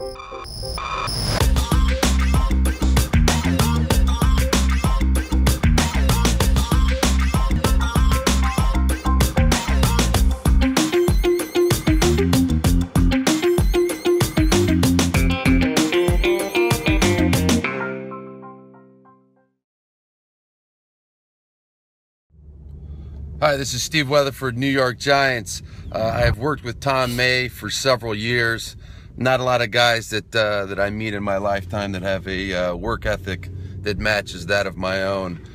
Hi, this is Steve Weatherford, New York Giants. I have worked with Tom May for several years. Not a lot of guys that I meet in my lifetime that have a work ethic that matches that of my own.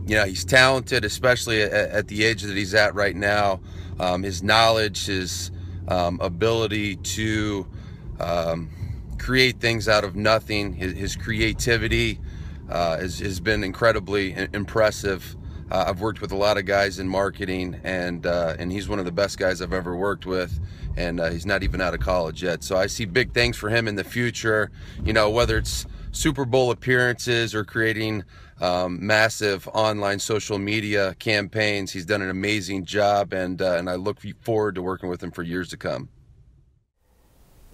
You know, he's talented, especially at the age that he's at right now. His knowledge, his ability to create things out of nothing, his creativity has been incredibly impressive. I've worked with a lot of guys in marketing, and he's one of the best guys I've ever worked with, and he's not even out of college yet. So I see big things for him in the future, you know, whether it's Super Bowl appearances or creating massive online social media campaigns. He's done an amazing job, and I look forward to working with him for years to come.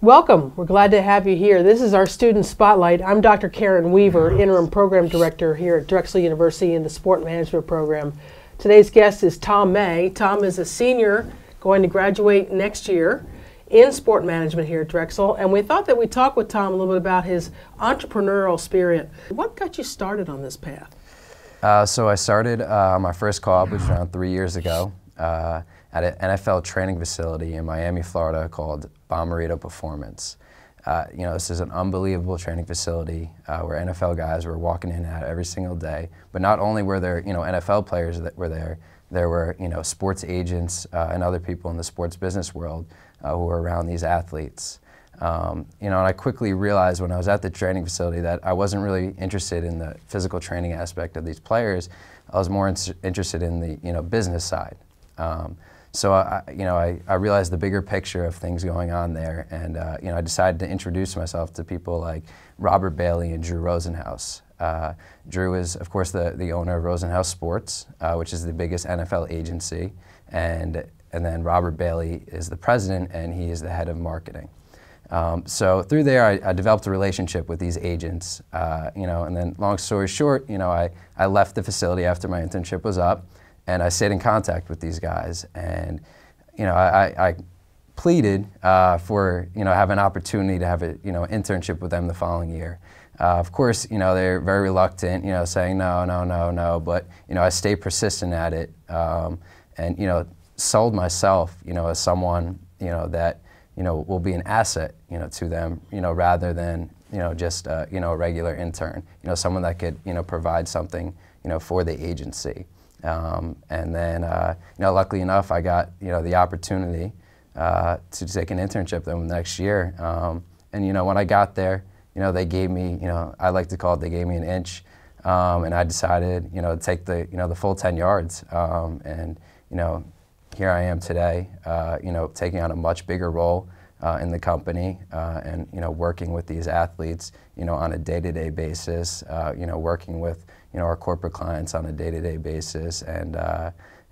Welcome. We're glad to have you here. This is our Student Spotlight. I'm Dr. Karen Weaver, Interim Program Director here at Drexel University in the Sport Management Program. Today's guest is Tom May. Tom is a senior going to graduate next year in Sport Management here at Drexel, and we thought that we'd talk with Tom a little bit about his entrepreneurial spirit. What got you started on this path? So I started my first co-op, which was around 3 years ago, at an NFL training facility in Miami, Florida called Bommarito Performance. You know, this is an unbelievable training facility where NFL guys were walking in and out every single day. But not only were there, you know, NFL players that were there were, you know, sports agents and other people in the sports business world who were around these athletes. You know, and I quickly realized when I was at the training facility that I wasn't really interested in the physical training aspect of these players. I was more interested in the, you know, business side. So I realized the bigger picture of things going on there, and you know, I decided to introduce myself to people like Robert Bailey and Drew Rosenhaus. Drew is, of course, the owner of Rosenhaus Sports, which is the biggest NFL agency, and then Robert Bailey is the president, and he is the head of marketing. So through there, I developed a relationship with these agents, you know, and then long story short, you know, I left the facility after my internship was up. And I stayed in contact with these guys, and you know, I pleaded for, you know, have an opportunity to have a, you know, internship with them the following year. Of course, you know, they're very reluctant, you know, saying no, no, no, no. But you know, I stayed persistent at it, and you know, sold myself, you know, as someone, you know, that, you know, will be an asset, you know, to them, you know, rather than, you know, just you know, a regular intern, you know, someone that could, you know, provide something, you know, for the agency. And then, you know, luckily enough, I got, you know, the opportunity to take an internship the next year. And, you know, when I got there, you know, they gave me, you know, I like to call it, they gave me an inch. And I decided, you know, to take the, you know, the full 10 yards. And, you know, here I am today, you know, taking on a much bigger role in the company, and, you know, working with these athletes, you know, on a day-to-day basis, you know, working with, you know, our corporate clients on a day-to-day basis, and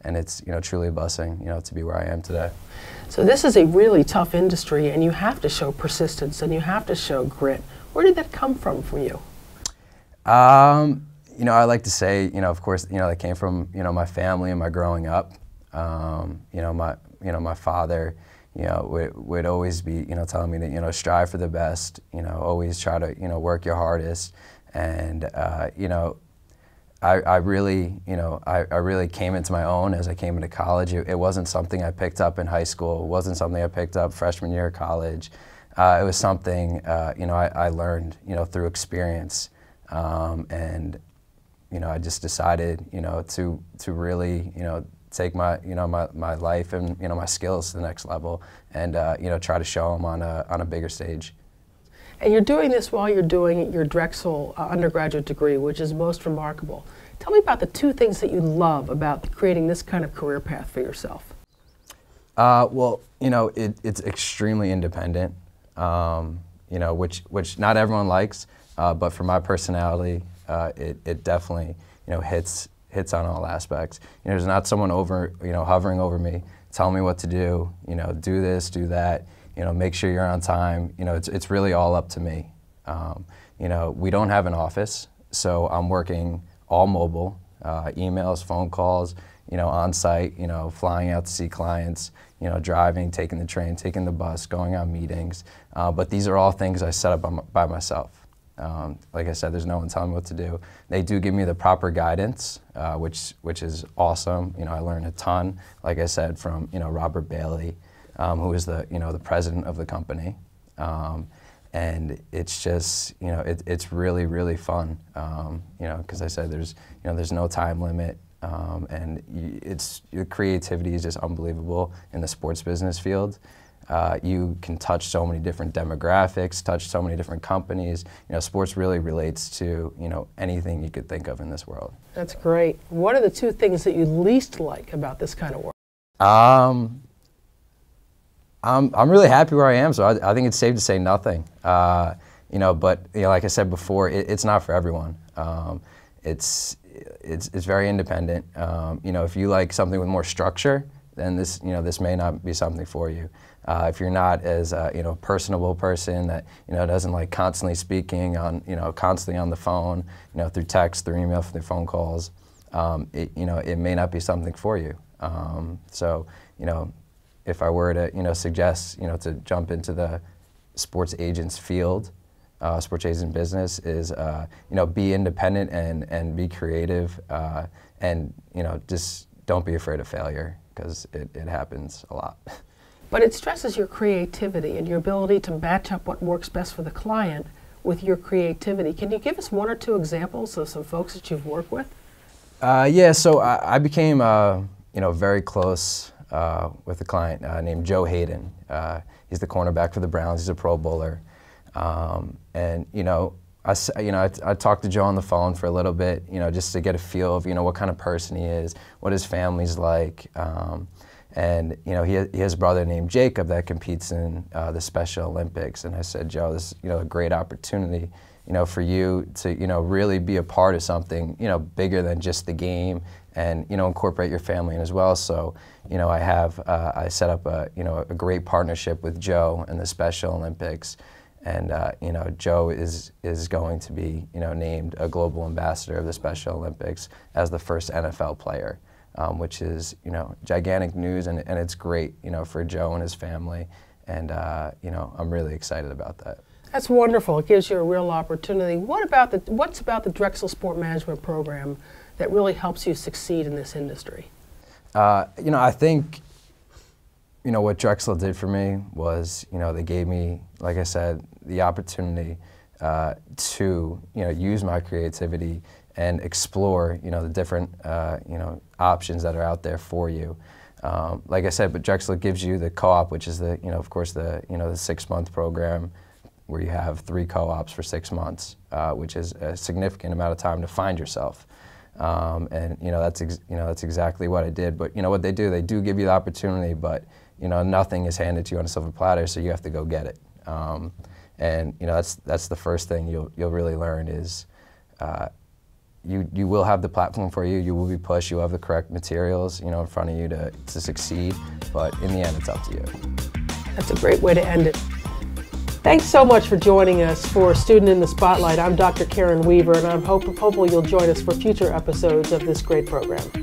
it's, you know, truly a blessing, you know, to be where I am today. So this is a really tough industry, and you have to show persistence, and you have to show grit. Where did that come from for you? You know, I like to say, you know, of course, you know, that came from, you know, my family and my growing up. You know, my father, you know, would always be, you know, telling me to, you know, strive for the best, you know, always try to, you know, work your hardest, and you know, I really, you know, I really came into my own as I came into college. It wasn't something I picked up in high school. It wasn't something I picked up freshman year of college. It was something, you know, I learned, you know, through experience, and, you know, I just decided, you know, to really, you know, take my, you know, my life and, you know, my skills to the next level, and, you know, try to show them on a bigger stage. And you're doing this while you're doing your Drexel undergraduate degree, which is most remarkable. Tell me about the two things that you love about creating this kind of career path for yourself. Well, you know, it's extremely independent, you know, which not everyone likes, but for my personality, it definitely, you know, hits on all aspects. You know, there's not someone hovering over me, telling me what to do, you know, do this, do that. make sure you're on time. It's really all up to me. We don't have an office, so I'm working all mobile, emails, phone calls, on site, flying out to see clients, driving, taking the train, taking the bus, going on meetings. But these are all things I set up by myself. Like I said, there's no one telling me what to do. They do give me the proper guidance, which is awesome. I learned a ton, like I said, from Robert Bailey, who is the president of the company. And it's just, it's really, really fun. Because I said there's no time limit. And your creativity is just unbelievable in the sports business field. You can touch so many different demographics, touch so many different companies. Sports really relates to anything you could think of in this world. That's great. What are the two things that you least like about this kind of work? I'm really happy where I am, so I think it's safe to say nothing. But like I said before, it's not for everyone. It's very independent. If you like something with more structure, then this may not be something for you. If you're not as personable person that doesn't like constantly speaking on constantly on the phone, through text, through email, through phone calls, it may not be something for you. So if I were to suggest to jump into the sports agents field, sports agent business is be independent and be creative, and just don't be afraid of failure, because it happens a lot. But it stresses your creativity and your ability to match up what works best for the client with your creativity. Can you give us one or two examples of some folks that you've worked with? Yeah, so I became very close with a client named Joe Hayden. He's the cornerback for the Browns. He's a Pro Bowler. I talked to Joe on the phone for a little bit, just to get a feel of, what kind of person he is, what his family's like. And he has a brother named Jacob that competes in the Special Olympics. And I said, Joe, this is a great opportunity, for you to really be a part of something bigger than just the game, and incorporate your family in as well. So I set up a great partnership with Joe and the Special Olympics. And Joe is going to be named a global ambassador of the Special Olympics as the first NFL player, which is gigantic news, and it's great for Joe and his family, and I'm really excited about that. That's wonderful. It gives you a real opportunity. What's about the Drexel Sport Management program that really helps you succeed in this industry? I think what Drexel did for me was, they gave me, like I said, the opportunity to, use my creativity and explore, the different, options that are out there for you. Like I said, but Drexel gives you the co-op, which is the, of course, the 6-month program where you have 3 co-ops for 6 months, which is a significant amount of time to find yourself. And that's exactly what I did. But what they do give you the opportunity, but nothing is handed to you on a silver platter, so you have to go get it. And that's the first thing you'll really learn is you will have the platform for you. You will be pushed. You'll have the correct materials in front of you to succeed. But in the end, it's up to you. That's a great way to end it. Thanks so much for joining us for Student in the Spotlight. I'm Dr. Karen Weaver, and I'm hopeful you'll join us for future episodes of this great program.